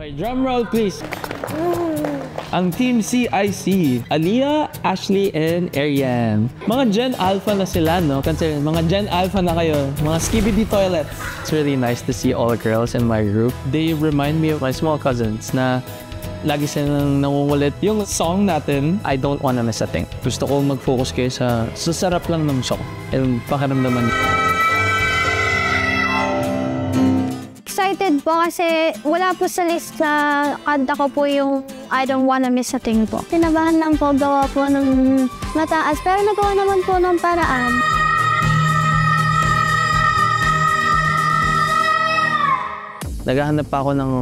Okay, drum roll please. Ang Team CIC, Aliyah, Ashley, and Ariane. Mga Gen Alpha na sila, no? Kasi mga Gen Alpha na kayo. Mga skibidi toilets. It's really nice to see all girls in my group. They remind me of my small cousins na lagi silang nangungulit. Yung song natin, I Don't Wanna Miss a Thing. Gusto ko mag-focus kayo sa sarap lang ng song. And pakiramdaman. Excited po kasi wala po sa list na kanta ko po yung I Don't Wanna Miss a Thing po. Tinabahan lang po, gawa po ng mataas, pero nagawa naman po ng paraan. Naghahanap pa ako ng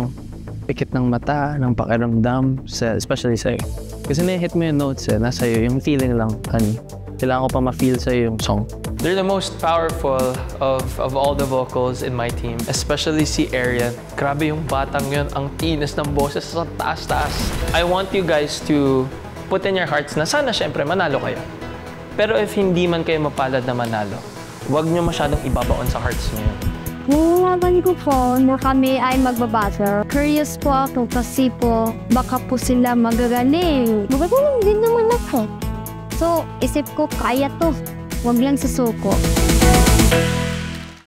pikit ng mata, ng pakiramdam, especially sa'yo. Kasi na-hit mo yung notes nasa iyo, yung feeling lang, honey. Kailangan ko pa ma-feel sa'yo yung song. They're the most powerful of all the vocals in my team, especially si Ariane. Grabe yung batang yun, ang tinis ng boses sa taas-taas. I want you guys to put in your hearts na sana syempre manalo kayo. Pero if hindi man kayo mapalad na manalo, huwag nyo masyadong ibabaon sa hearts nyo yun. Nungaban ko po na kami ay magbabasa. Curious po ako kasi po baka po sila magagaling. Magagaling din naman ako. So, isip ko kaya to. Huwag lang susuko.